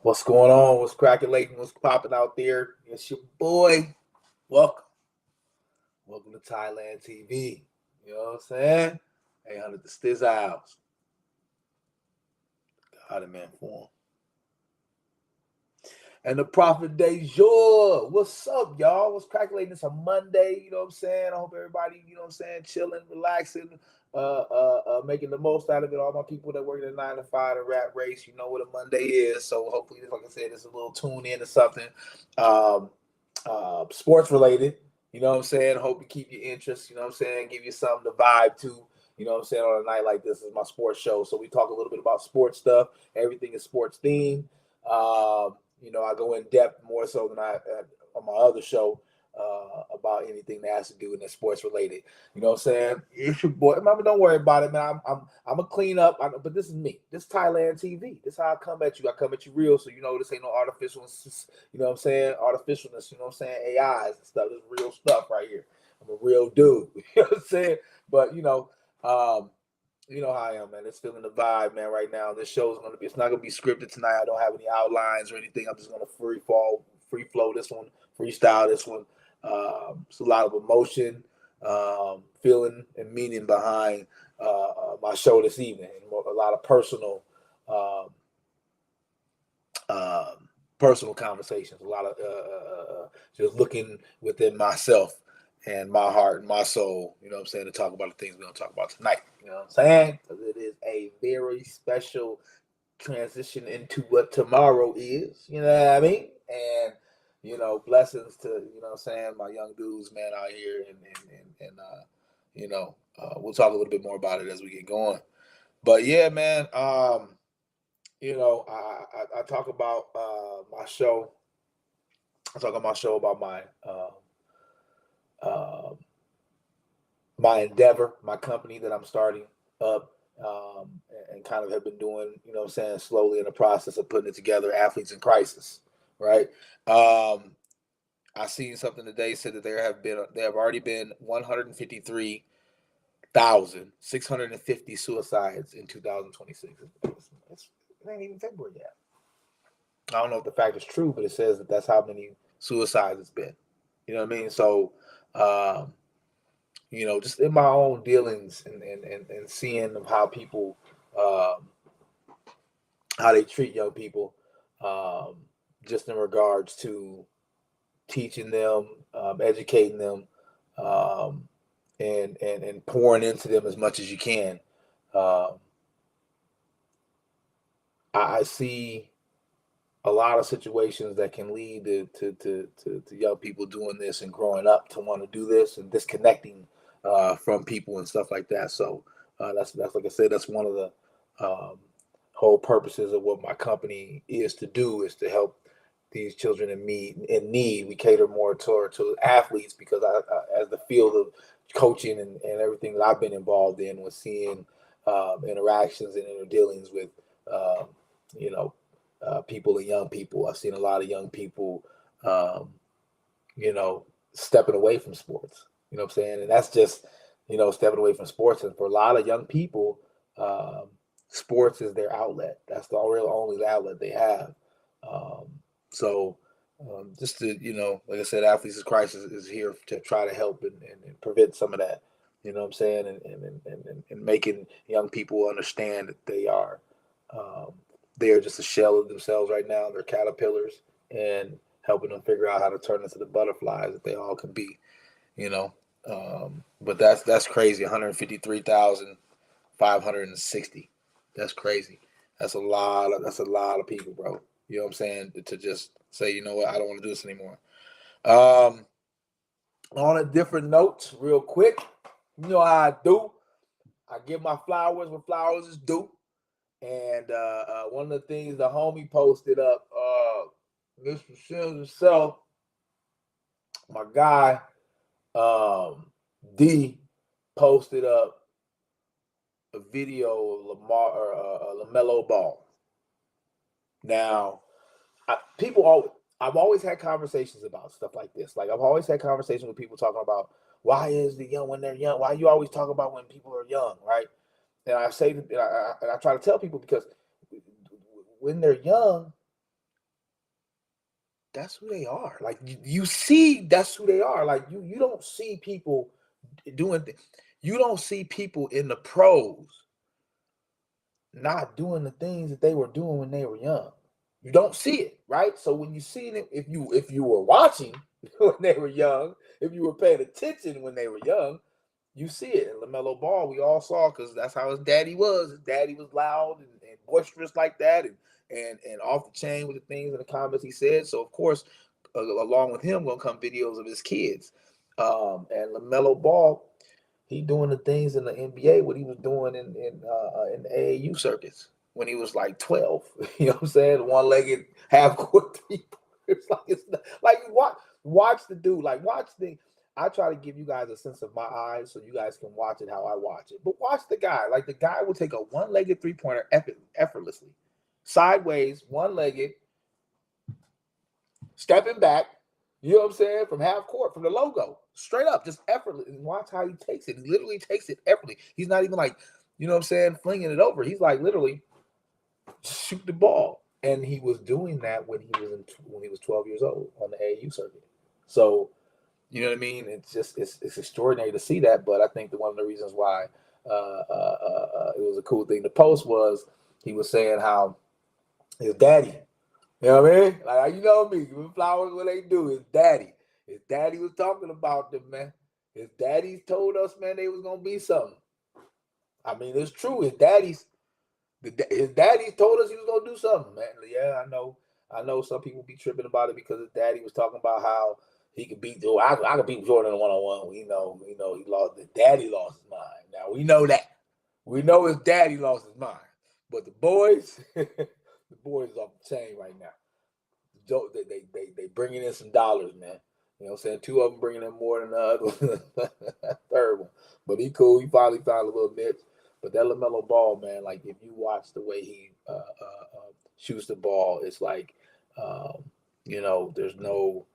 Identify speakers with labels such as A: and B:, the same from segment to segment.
A: What's going on? What's cracking, What's popping out there? It's your boy. Welcome. Welcome to Thailand TV. You know what I'm saying? 800 the Stiz House. God, man, form. And the prophet de jour. What's up, y'all? What's cracking? It's a Monday. You know what I'm saying? I hope everybody, you know what I'm saying, chilling, relaxing, making the most out of it. All my people that work in the 9 to 5 and rat race, you know what a Monday is. So hopefully, like I said, it's a little tune in or something. Sports related. You know what I'm saying? Hope to keep your interest. You know what I'm saying? Give you something to vibe to. You know what I'm saying? On a night like this, is my sports show. So we talk a little bit about sports stuff. Everything is sports themed. You know, I go in depth more so than I on my other show about anything that has to do with the sports related. You know what I'm saying? It's your boy. Mama, don't worry about it, man. I'm gonna clean up. But this is me. This is Thailand TV. This is how I come at you. I come at you real, so you know this ain't no artificial. You know what I'm saying? Artificialness. You know what I'm saying? AIs and stuff. This is real stuff right here. I'm a real dude. You know what I'm saying? But you know how I am, man. It's feeling the vibe, man, right now. This show is going to be, it's not going to be scripted tonight. I don't have any outlines or anything. I'm just going to free flow this one, freestyle this one. It's a lot of emotion, feeling, and meaning behind my show this evening. A lot of personal conversations, a lot of just looking within myself and my heart and my soul, you know what I'm saying, to talk about the things we're going to talk about tonight. You know what I'm saying? Because it is a very special transition into what tomorrow is, you know what I mean? And, you know, blessings to, you know what I'm saying, my young dudes, man, out here. And you know, we'll talk a little bit more about it as we get going. But yeah, man, you know, I talk about my show. I talk on my show about my endeavor, my company that I'm starting up, and kind of have been doing, you know what I'm saying, slowly in the process of putting it together, Athletes in Crisis, right? I seen something today said that there have already been 153,650 suicides in 2026. It ain't even February yet. I don't know if the fact is true, but it says that that's how many suicides it's been. You know what I mean? So, you know, just in my own dealings and seeing of how people, how they treat young people, just in regards to teaching them, educating them, and pouring into them as much as you can. I see a lot of situations that can lead to young people doing this and growing up to want to do this and disconnecting from people and stuff like that. So that's like I said, that's one of the whole purposes of what my company is to do, is to help these children in need. We cater more to athletes because as the field of coaching and everything that I've been involved in, was seeing interactions and inner dealings with you know, people and young people. I've seen a lot of young people, you know, stepping away from sports. You know what I'm saying? And that's just, you know, stepping away from sports. And for a lot of young people, sports is their outlet. That's the only outlet they have. Um, so just to, you know, like I said, Athletes in Crisis is here to try to help and prevent some of that. You know what I'm saying? And making young people understand that they are just a shell of themselves right now. They're caterpillars, and helping them figure out how to turn into the butterflies that they all can be. You know, but that's crazy. 153,560. That's crazy. That's a lot of people, bro. You know what I'm saying? To just say, you know what, I don't want to do this anymore. On a different note, real quick, you know how I do. I give my flowers when flowers is due. And one of the things the homie posted up, Mr. Sims himself, my guy, D, posted up a video of Lamar or LaMelo Ball. Now, I've always had conversations about stuff like this. Like, I've always had conversations with people talking about, why is the young when they're young? Why you always talk about when people are young, right? And I say, and I try to tell people, because when they're young, that's who they are. Like you see, that's who they are. Like you don't see people doing you don't see people in the pros not doing the things that they were doing when they were young. You don't see it, right? So when you see it, if you were watching when they were young, if you were paying attention when they were young, you see it. And LaMelo Ball, we all saw, because that's how his daddy was. His daddy was loud and boisterous like that, and off the chain with the things and the comments he said. So of course, along with him, gonna come videos of his kids. And LaMelo Ball, he doing the things in the NBA what he was doing in the AAU circuits when he was like 12. You know what I'm saying? One-legged half court people. It's not, like watch the dude. Like watch the. I try to give you guys a sense of my eyes so you guys can watch it how I watch it. But watch the guy. Like the guy will take a one-legged three-pointer effortlessly, sideways, one-legged, stepping back. You know what I'm saying? From half court, from the logo, straight up, just effortless. And watch how he takes it. He literally takes it effortlessly. He's not even like, you know what I'm saying, flinging it over. He's like literally shoot the ball. And he was doing that when he was 12 years old on the AAU circuit. So, you know what I mean? It's extraordinary to see that. But I think that one of the reasons why it was a cool thing to post was he was saying how his daddy. You know what I mean? Like, you know me, giving flowers what they do. His daddy was talking about them, man. His daddies told us, man, they was gonna be something. I mean, it's true. His daddies told us he was gonna do something, man. Yeah, I know. Some people be tripping about it because his daddy was talking about how he could beat. Oh, I could beat Jordan 1-on-1. We know, he lost. His daddy lost his mind. Now we know that. We know his daddy lost his mind. But the boys, the boys off the chain right now. They bringing in some dollars, man. You know what I'm saying? Two of them bringing in more than the other third one. But he cool. He finally found a little niche. But that LaMelo Ball, man, like if you watch the way he shoots the ball, it's like, there's no.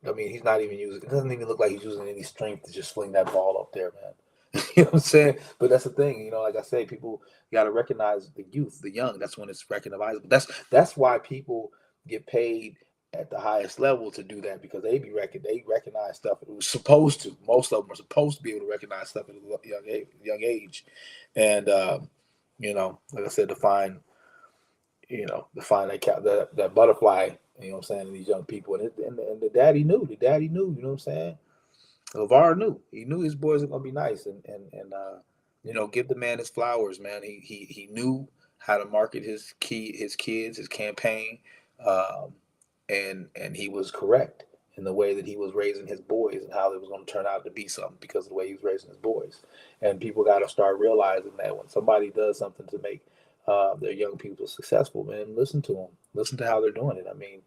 A: I mean, he's not even using. It doesn't even look like he's using any strength to just fling that ball up there, man. You know what I'm saying? But that's the thing. Like I say, people got to recognize the youth, the young. That's when it's recognizable. That's why people get paid at the highest level to do that, because they recognize stuff. It was supposed to. Most of them are supposed to be able to recognize stuff at a young age, and like I said, to find that butterfly. You know what I'm saying? In these young people, and the daddy knew. The daddy knew. You know what I'm saying? LeVar knew. He knew his boys are gonna be nice, and give the man his flowers, man. He knew how to market his kids, his campaign, um, and he was correct in the way that he was raising his boys and how it was going to turn out to be something because of the way he was raising his boys. And people got to start realizing that when somebody does something to make their young people successful, man, listen to them. Listen to how they're doing it. I mean,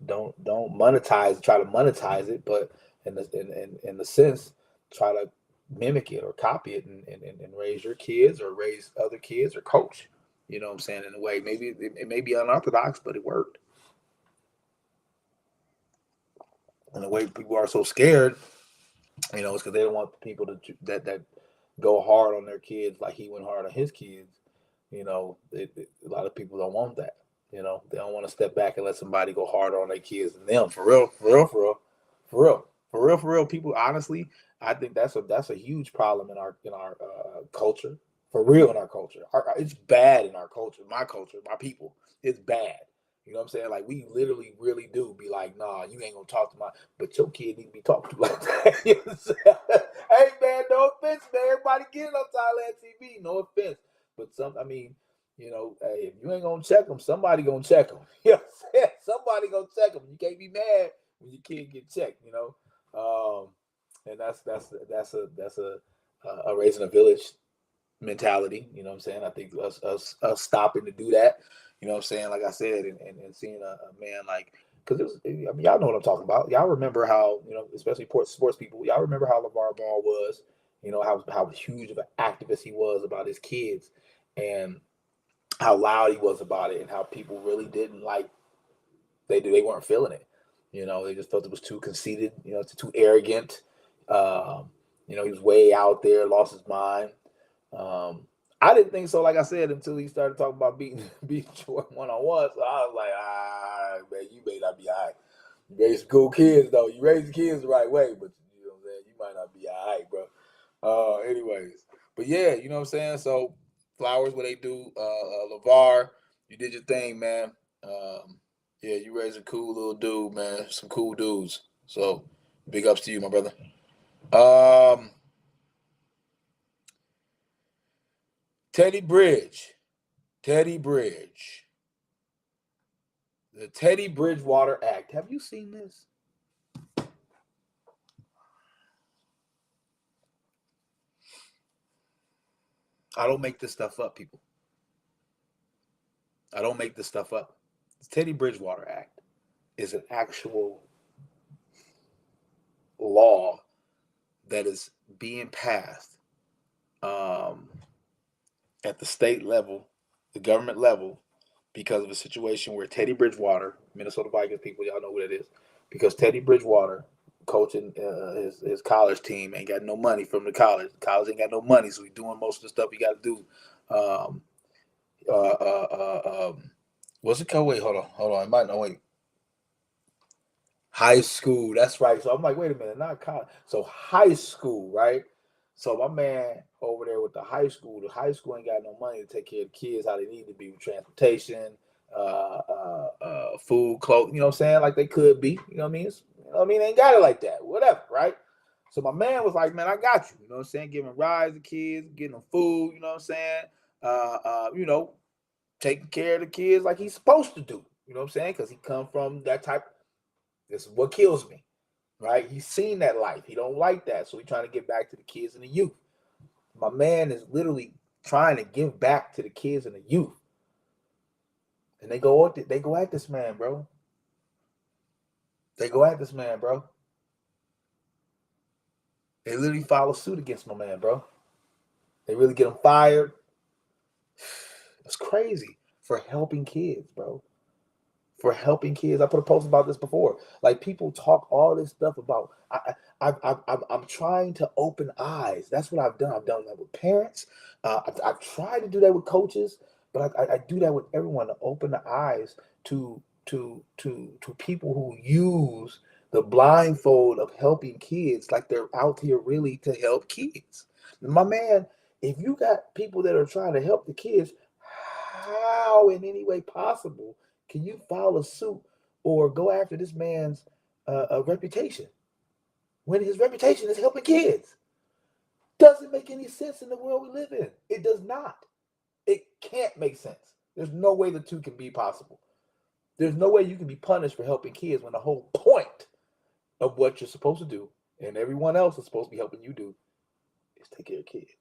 A: don't try to monetize it, but in the sense, try to mimic it or copy it and raise your kids or raise other kids or coach. You know what I'm saying? In a way, maybe it may be unorthodox, but it worked. And the way people are so scared, it's because they don't want people that go hard on their kids like he went hard on his kids. A lot of people don't want that. They don't want to step back and let somebody go harder on their kids than them. For real, for real, for real, for real, for real, for real. People, honestly, I think that's a huge problem in our culture. For real, in our culture, it's bad in our culture. My culture, my people, it's bad. You know what I'm saying? Like, we literally really do be like, nah, you ain't gonna talk to but your kid need to be talked to like that. You know what I'm saying? Hey man, no offense, man. Everybody getting on Thailand TV. No offense. But hey, if you ain't gonna check them, somebody gonna check them. You know what I'm saying? Somebody gonna check them. You can't be mad when your kid get checked, and that's a raising a village mentality. You know what I'm saying? I think us stopping to do that. You know what I'm saying? Like I said, and seeing a man like, because y'all know what I'm talking about. Y'all remember how, especially sports people, y'all remember how LeVar Ball was, how huge of an activist he was about his kids, and how loud he was about it, and how people really didn't like, they weren't feeling it. They just felt it was too conceited, it's too arrogant. He was way out there, lost his mind. I didn't think so, like I said, until he started talking about beating Jordan 1-on-1. So I was like, man, you may not be all right. You raise some cool kids though. You raise the kids the right way, but you know what I'm saying, you might not be all right, bro. Anyways, but yeah, you know what I'm saying. So flowers, what they do. LeVar, you did your thing, man. Yeah, you raised a cool little dude, man. Some cool dudes. So big ups to you, my brother. Um, Teddy Bridge. Teddy Bridge. The Teddy Bridgewater Act. Have you seen this? I don't make this stuff up, people. I don't make this stuff up. The Teddy Bridgewater Act is an actual law that is being passed um, at the state level, the government level, because of a situation where Teddy Bridgewater, Minnesota Vikings people, y'all know who that is, because Teddy Bridgewater coaching his college team ain't got no money from the college. The college ain't got no money, so he's doing most of the stuff he got to do. Um, what's it called? Wait, hold on. It might not wait. High school, that's right. So I'm like, wait a minute, not college. So high school, right? So my man over there with the high school ain't got no money to take care of the kids how they need to be with transportation, food, clothes. You know what I'm saying? Like they could be. You know what I mean? They ain't got it like that. Whatever, right? So my man was like, man, I got you. You know what I'm saying? Giving rides to kids, getting them food. You know what I'm saying? You know, taking care of the kids like he's supposed to do. You know what I'm saying? Because he come from that type. This is what kills me, right? He's seen that life. He don't like that, so he's trying to get back to the kids and the youth. My man is literally trying to give back to the kids and the youth, and they go at this man, bro. They go at this man, bro. They literally follow suit against my man, bro. They really get him fired. It's crazy for helping kids, bro. For helping kids. I put a post about this before. Like people talk all this stuff about. I'm trying to open eyes. That's what I've done. I've done that with parents. I've tried to do that with coaches, but I do that with everyone to open the eyes to people who use the blindfold of helping kids like they're out here really to help kids. My man, if you got people that are trying to help the kids, how in any way possible can you file a suit or go after this man's reputation when his reputation is helping kids? Doesn't make any sense in the world we live in. It does not. It can't make sense. There's no way the two can be possible. There's no way you can be punished for helping kids when the whole point of what you're supposed to do and everyone else is supposed to be helping you do is take care of kids.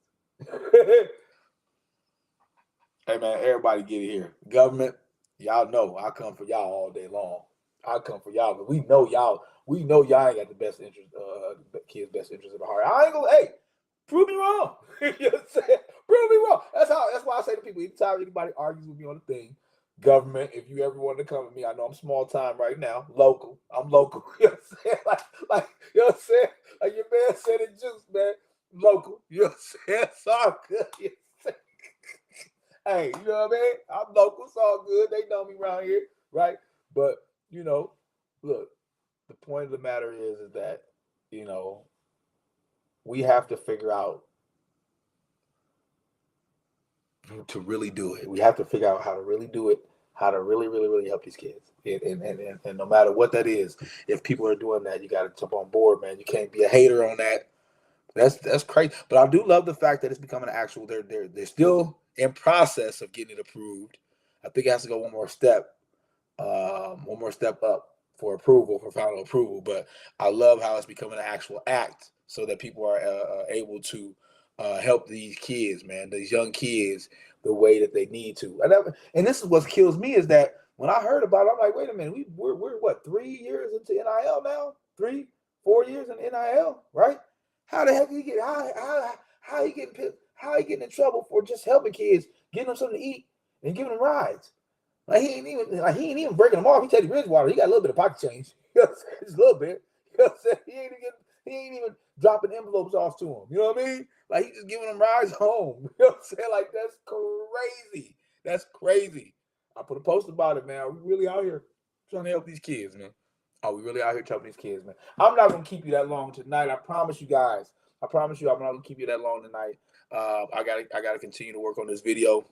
A: Hey man, everybody get it here. Government, y'all know I come for y'all all day long. I come for y'all, but we know y'all ain't got the best interest, kids' best interest in the heart. I ain't gonna, hey, prove me wrong. You know what I'm saying? Prove me wrong. That's why I say to people, anytime anybody argues with me on the thing, government, if you ever want to come to me, I know I'm small time right now, local. I'm local. You know what I'm saying? Like you know what I'm saying? Like your man said it juice, man. Local. You know what I'm saying? It's all good. You know what I'm saying? Hey, you know what I mean? I'm local, it's all good. They know me around here, right? But you know, look, the point of the matter is that you know we have to figure out to really do it. We have to figure out how to really do it, how to really, really, really help these kids. And no matter what that is, if people are doing that, you got to jump on board, man. You can't be a hater on that. That's crazy. But I do love the fact that it's becoming an actual. They're still in process of getting it approved. I think it has to go one more step up for approval, for final approval. But I love how it's becoming an actual act, so that people are able to help these kids, man, these young kids, the way that they need to. And this is what kills me is that when I heard about it, I'm like, wait a minute, we're what 3 years into NIL now, 3-4 years in NIL, right? How the heck did he get how he getting in trouble for just helping kids, getting them something to eat and giving them rides? Like he ain't even breaking them off. He Teddy Bridgewater. He got a little bit of pocket change. You know what I'm saying? Just a little bit. You know what I'm saying? He ain't even dropping envelopes off to him. You know what I mean? Like he just giving them rides home. You know what I'm saying? Like that's crazy. That's crazy. I put a post about it, man. We really out here Trying to help these kids, man. Oh, we really out here helping these kids, man. I'm not gonna keep you that long tonight. I promise you guys. I promise you, I'm not gonna keep you that long tonight. I gotta continue to work on this video.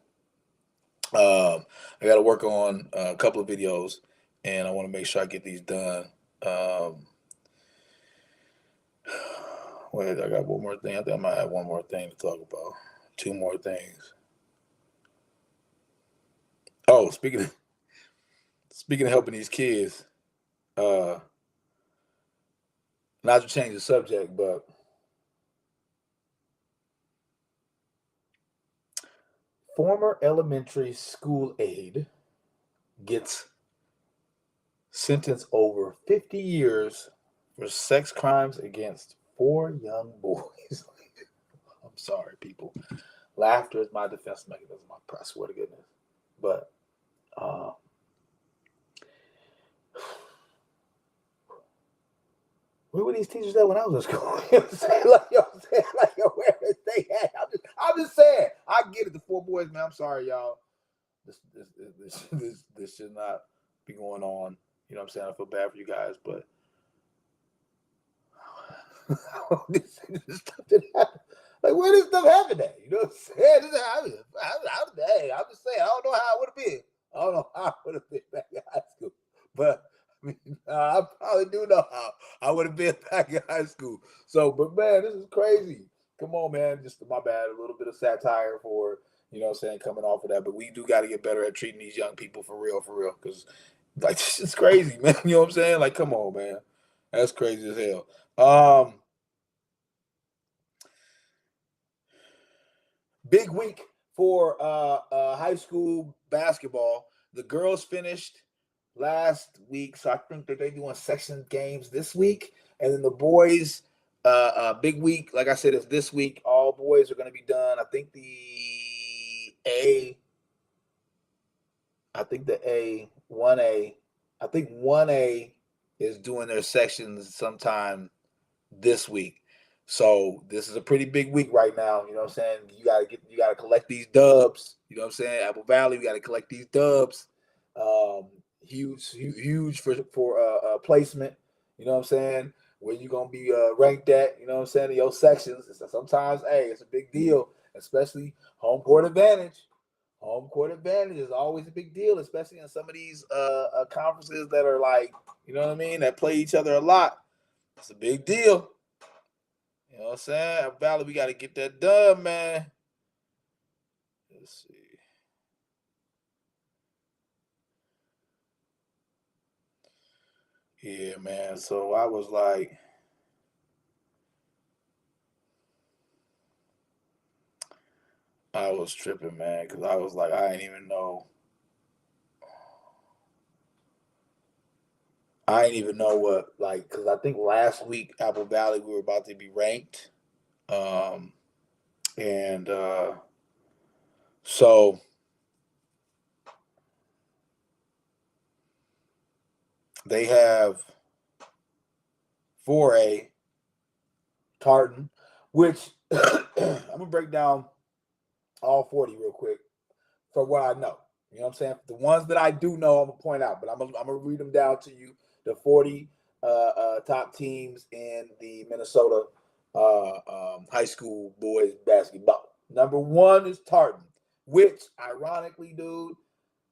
A: I gotta work on a couple of videos, and I want to make sure I get these done. Wait, I got one more thing. I think I might have one more thing to talk about. Two more things. Oh, speaking of helping these kids, not to change the subject, but former elementary school aide gets sentenced over 50 years for sex crimes against 4 young boys. I'm sorry, people. Laughter is my defense mechanism. I swear to goodness. But where were these teachers at when I was in school? You know what I'm saying? Like, where did they at? I'm just saying. I get it. The 4 boys, man. I'm sorry, y'all. This should not be going on. You know what I'm saying? I feel bad for you guys, but this stuff didn't happen. Like, where did stuff happen at? You know what I'm saying? I'm just saying, I don't know how it would have been. I don't know how it would have been back in high school. But I mean, I probably do know how I would have been back in high school. So, but man, this is crazy. Come on, man. Just my bad. A little bit of satire for, you know what I'm saying, coming off of that. But we do got to get better at treating these young people for real. Because, like, this is crazy, man. You know what I'm saying? Like, come on, man. That's crazy as hell. Big week for high school basketball. The girls finished last week, so I think that they're doing section games this week, and then the boys, big week. Like I said, is this week. All boys are going to be done. I think the 1A is doing their sections sometime this week. So this is a pretty big week right now. You know what I'm saying? You gotta collect these dubs. You know what I'm saying? Apple Valley, we gotta collect these dubs. Huge for placement. You know what I'm saying? Where you gonna be ranked at? You know what I'm saying? In your sections. Sometimes, hey, it's a big deal, especially home court advantage. Home court advantage is always a big deal, especially in some of these conferences that are like, you know what I mean, that play each other a lot. It's a big deal. You know what I'm saying? Valley, we got to get that done, man. Let's see. Yeah, man. So I was like, I was tripping, man, because I was like, I didn't even know. I didn't even know what, like, because I think last week, Apple Valley, we were about to be ranked. And so they have 4A Tartan, which I'm going to break down all 40 real quick for what I know. You know what I'm saying? The ones that I do know, I'm going to point out, but I'm going to read them down to you. The 40 top teams in the Minnesota high school boys basketball. Number 1 is Tartan, which ironically, dude,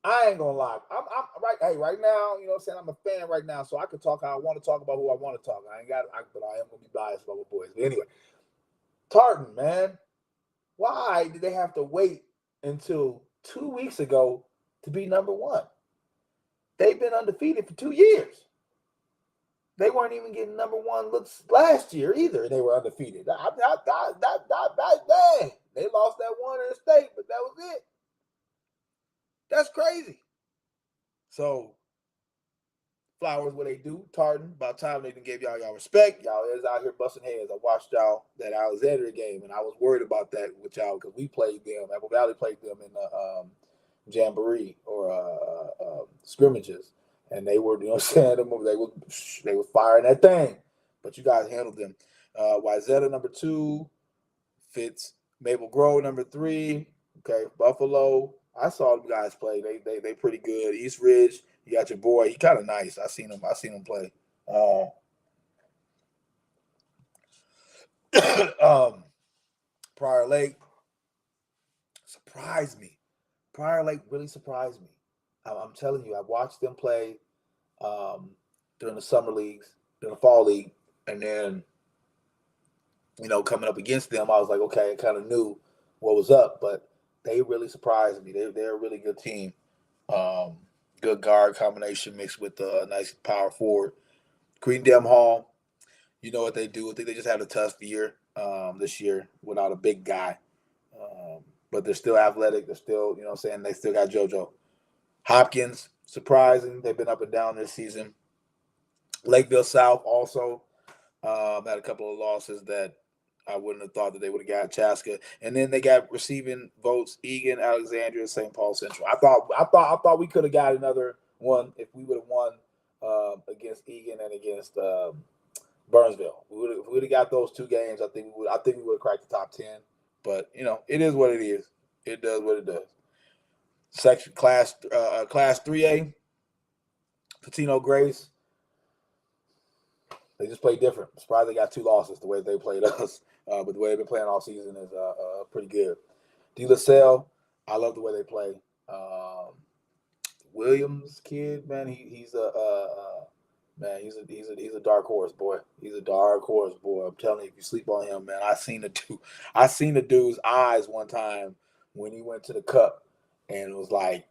A: I ain't gonna lie. I'm right. Hey, right now, you know what I'm saying? I'm a fan right now, so I can talk how I want to talk about who I want to talk. But I am gonna be biased about my boys. But anyway, Tartan, man, why did they have to wait until 2 weeks ago to be number 1? They've been undefeated for 2 years. They weren't even getting number 1 looks last year either, and they were undefeated. Man, they lost that one in the state, but that was it. That's crazy. So, Flowers, what they do, Tartan, about time they gave y'all respect. Y'all is out here busting heads. I watched y'all that Alexandria game, and I was worried about that with y'all because we played them. Apple Valley played them in the jamboree or scrimmages, and they were, you know what I'm saying, they were firing that thing, but you guys handled them. Wyzetta number 2, Fitz Maple Grove number 3. Okay, Buffalo. I saw them guys play. They pretty good. East Ridge, You got your boy. He kind of nice. I seen him play. Prior Lake surprised me. Prior Lake really surprised me. I'm telling you, I watched them play during the summer leagues, during the fall league, and then coming up against them, I was like, okay, I kind of knew what was up, but they really surprised me. They're a really good team. Um, Good guard combination mixed with a nice power forward. Greendale Hall, you know what they do. I think they just had a tough year this year without a big guy. But they're still athletic. They're still, what I'm saying, they still got JoJo. Hopkins, surprising. They've been up and down this season. Lakeville South also had a couple of losses that I wouldn't have thought that they would have got. Chaska, and then they got receiving votes: Egan, Alexandria, St. Paul Central. I thought we could have got another one if we would have won against Egan and against Burnsville. If we would have got those two games, I think we would have cracked the top 10. But it is what it is. It does what it does. Section class 3A, Patino Grace. They just play different. I'm surprised they got 2 losses the way they played us. But the way they've been playing all season is pretty good. De La Salle, I love the way they play. Williams kid, man, he's a dark horse, boy. He's a dark horse, boy. I'm telling you, if you sleep on him, man, I seen the dude's eyes one time when he went to the cup, and it was like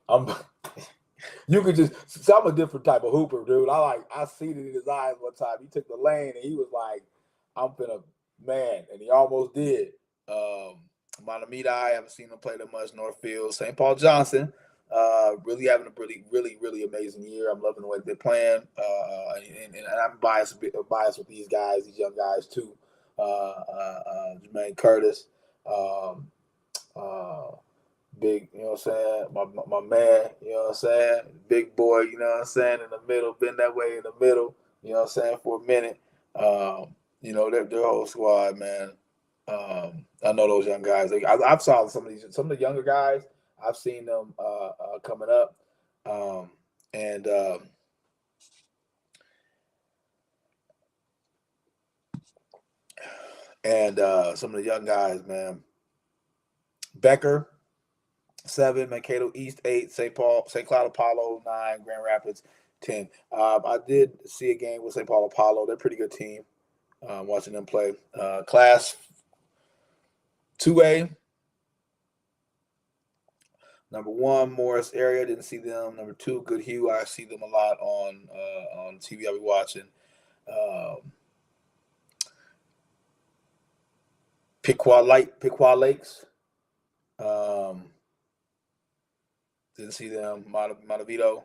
A: you could just. So I'm a different type of hooper, dude. I seen it in his eyes one time. He took the lane and he was like, "I'm finna man," and he almost did. Montemita, I haven't seen him play that much. Northfield, St. Paul Johnson, really having a really amazing year. I'm loving the way they're playing, and I'm biased with these guys, these young guys too. Jermaine Curtis. Big, you know what I'm saying? My man, you know what I'm saying? Big boy, you know what I'm saying? In the middle, been that way in the middle, you know what I'm saying, for a minute. Their whole squad, man. I know those young guys. I've saw some of the younger guys. I've seen them coming up, and some of the young guys, man. Becker, 7, Mankato East 8, St. Cloud Apollo 9, Grand Rapids 10. I did see a game with St. Paul Apollo. They're a pretty good team. Watching them play. Class 2A, number 1, Morris area. Didn't see them. Number 2, Goodhue. I see them a lot on TV. I'll be watching. Piqua Lakes. Didn't see them. Montevito.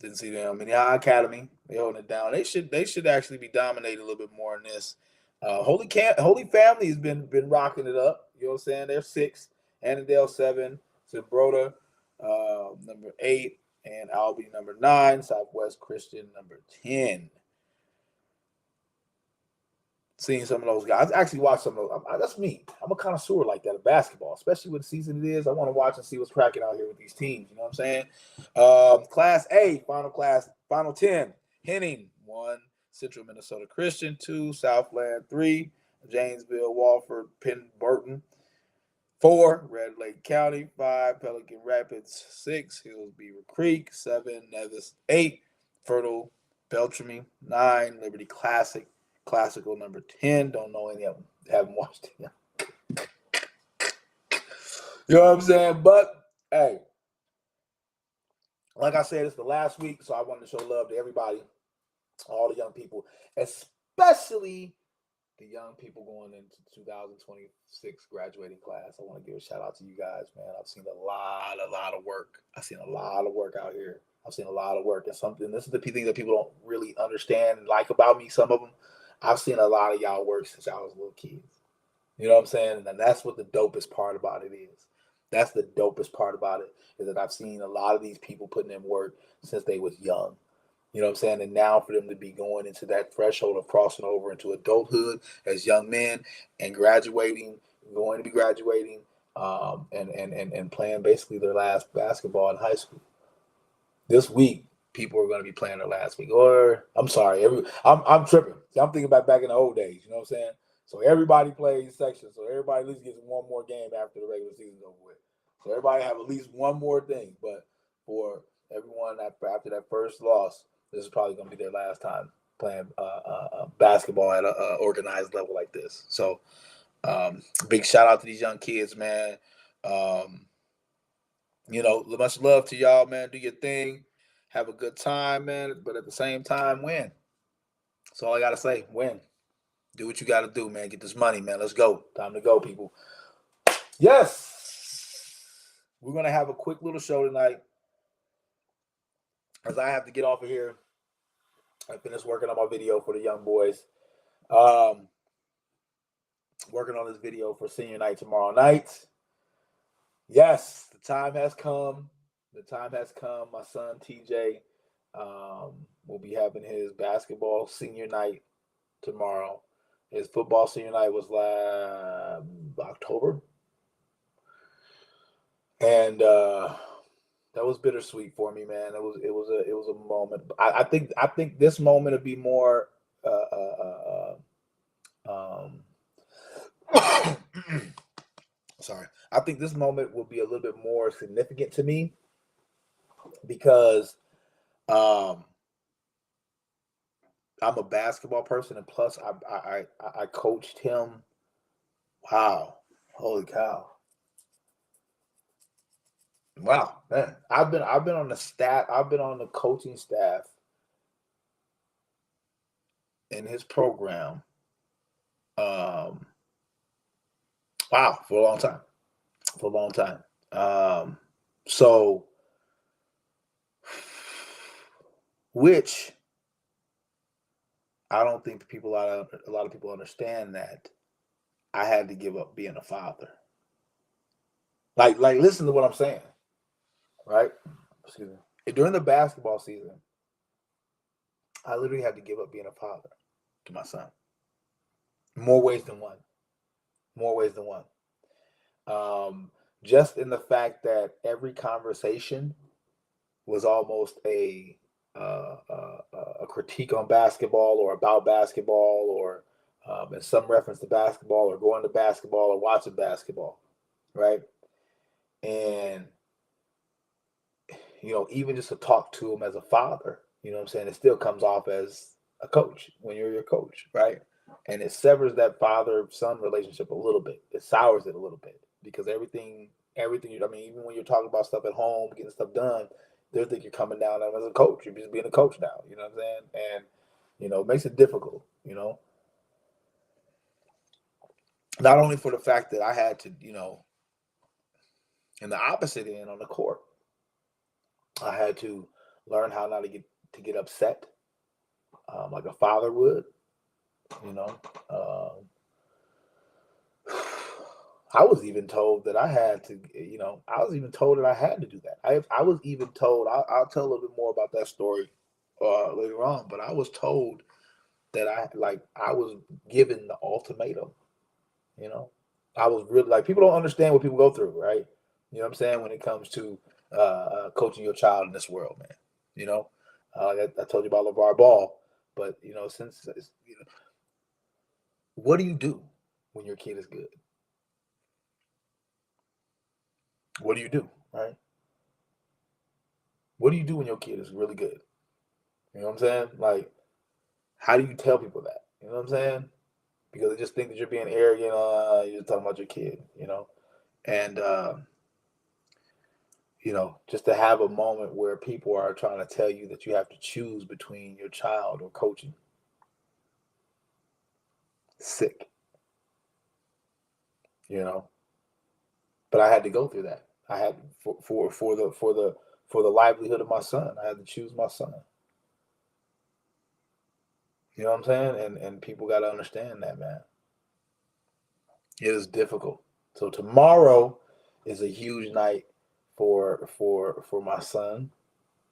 A: Didn't see them. Minnehaha Academy. They holding it down. They should actually be dominating a little bit more in this. Holy Family has been rocking it up. You know what I'm saying? They're 6. Annandale 7. Zimbrota number 8. And Albany number 9. Southwest Christian number 10. Seeing some of those guys. I actually watched some of those. That's me. I'm a connoisseur like that of basketball, especially when the season it is. I want to watch and see what's cracking out here with these teams. You know what I'm saying? Class A, final 10. Henning, 1. Central Minnesota Christian, 2. Southland, 3. Janesville, Walford, Penn Burton, 4. Red Lake County, 5. Pelican Rapids, 6. Hills Beaver Creek, 7. Nevis, 8. Fertile, Beltrami, 9. Liberty Classical number 10. Don't know any of them. Haven't watched it. You know what I'm saying? But hey, like I said, it's the last week, so I wanted to show love to everybody, all the young people, especially the young people going into 2026 graduating class. I want to give a shout out to you guys, man. I've seen a lot of work. I've seen a lot of work out here. I've seen a lot of work, and this is the thing that people don't really understand and like about me. Some of them. I've seen a lot of y'all work since y'all was little kids. You know what I'm saying? And that's what the dopest part about it is. That's the dopest part about it is that I've seen a lot of these people putting in work since they was young. You know what I'm saying? And now for them to be going into that threshold of crossing over into adulthood as young men and graduating, going to be graduating, and playing basically their last basketball in high school. this week people are going to be playing their last week. Or I'm sorry, I'm tripping. I'm thinking about back in the old days. You know what I'm saying? So everybody plays sections. So everybody at least gets one more game after the regular season's over with. So everybody have at least one more thing. But for everyone after that first loss, this is probably going to be their last time playing basketball at a organized level like this. So big shout out to these young kids, man. Much love to y'all, man. Do your thing. Have a good time, man. But at the same time, win. That's all I got to say. Win. Do what you got to do, man. Get this money, man. Let's go. Time to go, people. Yes. We're going to have a quick little show tonight, as I have to get off of here. I finished working on my video for the young boys. Working on this video for senior night tomorrow night. Yes, the time has come. The time has come. My son, TJ, will be having his basketball senior night tomorrow. His football senior night was last October. And that was bittersweet for me, man. It was a moment. I think this moment would be more sorry. I think this moment will be a little bit more significant to me because I'm a basketball person, and plus I coached him. Wow, holy cow! Wow, man, I've been on the staff. I've been on the coaching staff in his program. Wow, for a long time. For a long time. So, which I don't think a lot of people understand that I had to give up being a father. Like, listen to what I'm saying, right? Excuse me. During the basketball season, I literally had to give up being a father to my son. More ways than one. More ways than one. Just in the fact that every conversation was almost a critique on basketball or about basketball or in some reference to basketball or going to basketball or watching basketball, right? And, even just to talk to him as a father, you know what I'm saying? It still comes off as a coach when you're your coach, right? And it severs that father-son relationship a little bit. It sours it a little bit because everything, even when you're talking about stuff at home, getting stuff done, they think you're coming down as a coach. You're just being a coach now, you know what I'm saying? And, it makes it difficult, Not only for the fact that I had to, in the opposite end on the court, I had to learn how not to get upset like a father would, I was even told that I had to, I was even told that I had to do that. I was even told, I'll tell a little bit more about that story later on, but I was told that I was given the ultimatum, I was really people don't understand what people go through, right? You know what I'm saying? When it comes to coaching your child in this world, man, I told you about LeVar Ball, but, what do you do when your kid is good? What do you do, right? What do you do when your kid is really good? You know what I'm saying? Like, how do you tell people that? You know what I'm saying? Because they just think that you're being arrogant. You're just talking about your kid, And, just to have a moment where people are trying to tell you that you have to choose between your child or coaching. Sick. But I had to go through that. I had for the livelihood of my son. I had to choose my son. You know what I'm saying? And people got to understand that, man. It is difficult. So tomorrow is a huge night for my son,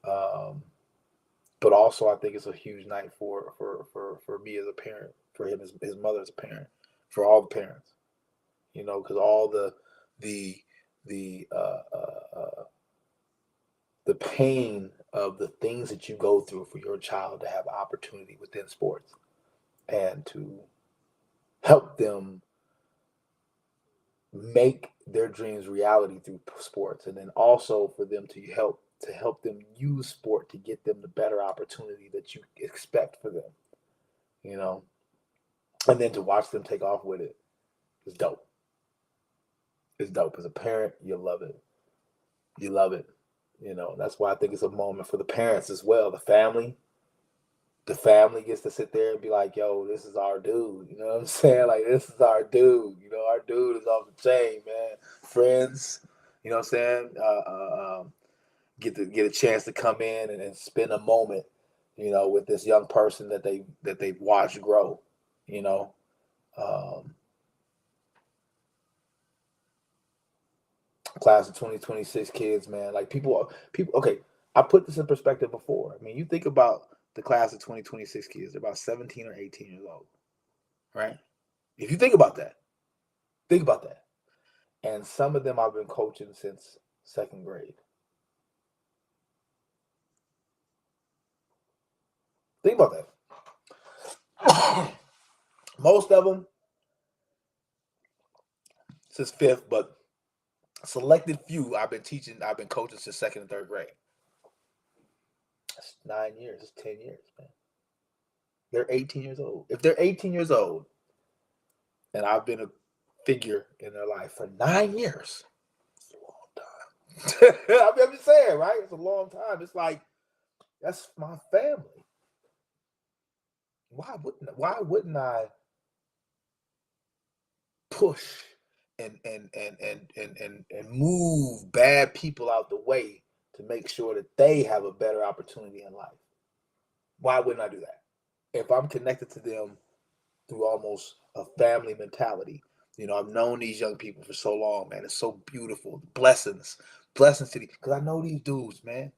A: but also I think it's a huge night for me as a parent, for him as his mother as a parent, for all the parents, because all the pain of the things that you go through for your child to have opportunity within sports and to help them make their dreams reality through sports, and then also for them to help them use sport to get them the better opportunity that you expect for them, you know, and then to watch them take off with it is dope. It's dope. As a parent, you love it. You love it. You know, that's why I think it's a moment for the parents as well. The family gets to sit there and be like, yo, this is our dude. You know what I'm saying? Like, this is our dude. You know, our dude is off the chain, man. Friends, you know what I'm saying? Get a chance to come in and spend a moment, you know, with this young person that they've watched grow, you know. Um, Class of 2026 kids, man. Like people. Okay, I put this in perspective before. I mean, you think about the class of 2026 kids. They're about 17 or 18 years old, right? If you think about that. And some of them I've been coaching since second grade. Think about that. Most of them since fifth, but selected few I've been coaching since second and third grade. That's 9 years. It's 10 years, man. They're 18 years old. If they're 18 years old, and I've been a figure in their life for 9 years, it's a long time. I'm just saying, right? It's a long time. It's like, that's my family. Why wouldn't I push and move bad people out the way to make sure that they have a better opportunity in life? Why wouldn't I do that? If I'm connected to them through almost a family mentality. You know, I've known these young people for so long, man. It's so beautiful. Blessings. Blessings to these, because I know these dudes, man.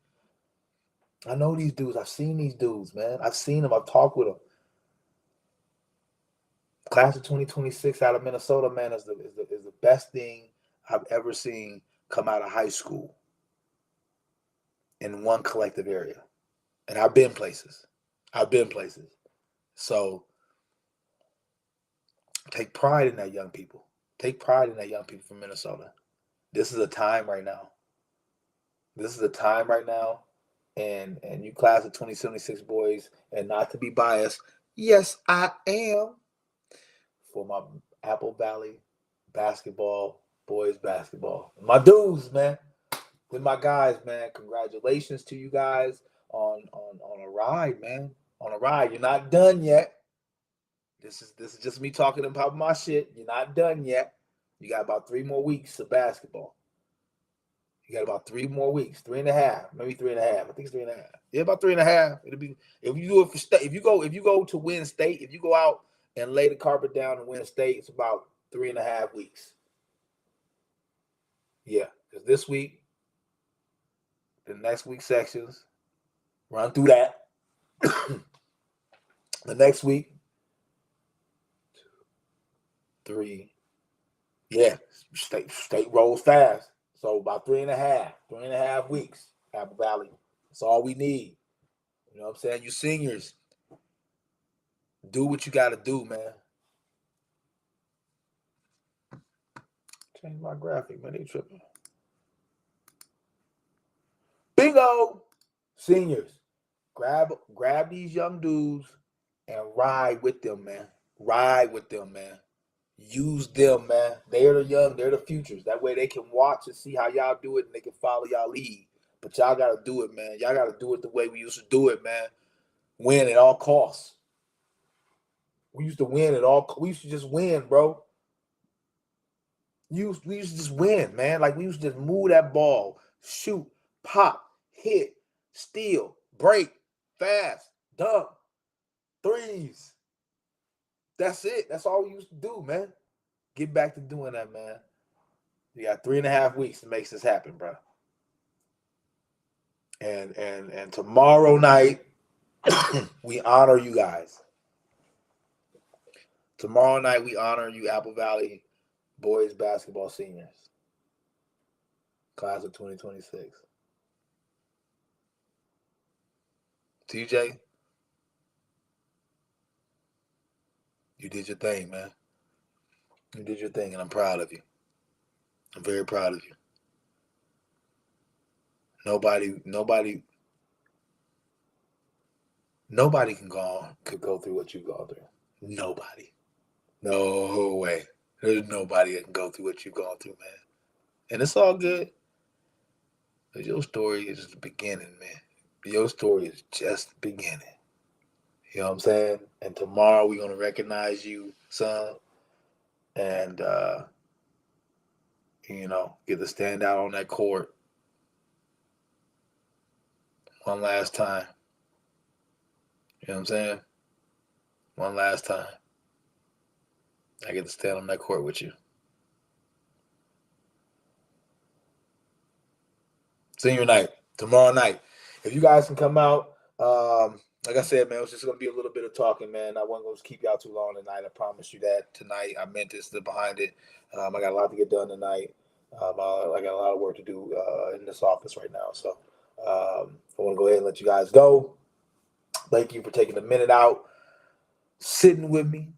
A: I know these dudes. I've seen these dudes, man. I've seen them. I've talked with them. Class of 2026 out of Minnesota, man, is the best thing I've ever seen come out of high school in one collective area. And I've been places. I've been places. So take pride in that young people. Take pride in that young people from Minnesota. This is a time right now. This is a time right now. And you class of 2076 boys, and not to be biased, yes, I am, for my Apple Valley basketball, boys basketball. My dudes, man. With my guys, man. Congratulations to you guys on a ride, man. On a ride. You're not done yet. This is just me talking about my shit. You're not done yet. You got about 3 more weeks of basketball. You got about 3 more weeks, 3.5, maybe 3.5. I think it's 3.5. Yeah, about 3.5. It'll be, if you do it for state. If you go to win state, if you go out and lay the carpet down and win state, it's about 3.5 weeks. Yeah, because this week, the next week sections, run through that. The next week, 3. Yeah, state rolls fast. So about 3.5 weeks, Apple Valley. That's all we need. You know what I'm saying? You seniors, do what you got to do, man. Change my graphic, man. They tripping. Bingo! Seniors, grab these young dudes and ride with them, man. Ride with them, man. Use them, man. They're the young, they're the futures. That way they can watch and see how y'all do it and they can follow y'all lead. But y'all gotta do it, man. Y'all gotta do it the way we used to do it, man. Win at all costs. We used to win at all. We used to just win, bro. We used to just win, man. Like, we used to just move that ball, shoot, pop, hit, steal, break, fast, dunk, threes. That's it. That's all we used to do, man. Get back to doing that, man. You got 3.5 weeks to make this happen, bro. And tomorrow night, we honor you guys. Tomorrow night, we honor you, Apple Valley boys basketball seniors, class of 2026. TJ, you did your thing, man. You did your thing, and I'm proud of you. I'm very proud of you. Nobody could go through what you've gone through. Nobody. No way. There's nobody that can go through what you've gone through, man. And it's all good. But your story is the beginning, man. Your story is just the beginning. You know what I'm saying? And tomorrow we're gonna recognize you, son, and get to stand out on that court one last time. You know what I'm saying? One last time. I get to stand on that court with you. Senior night, tomorrow night. If you guys can come out, like I said, man, it's just gonna be a little bit of talking, man. I wasn't gonna keep y'all too long tonight. I promise you that tonight. I meant this behind it. I got a lot to get done tonight. I got a lot of work to do in this office right now. So I want to go ahead and let you guys go. Thank you for taking a minute out, sitting with me.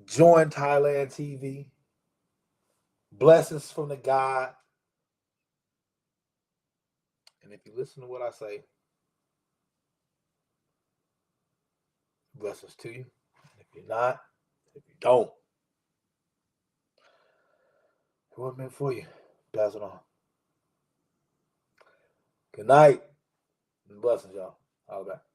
A: Join Thailand TV. Blessings from the God. And if you listen to what I say, blessings to you. And if you're not, if you don't, it wasn't meant for you. Pass it on. Good night. And blessings, y'all. All back.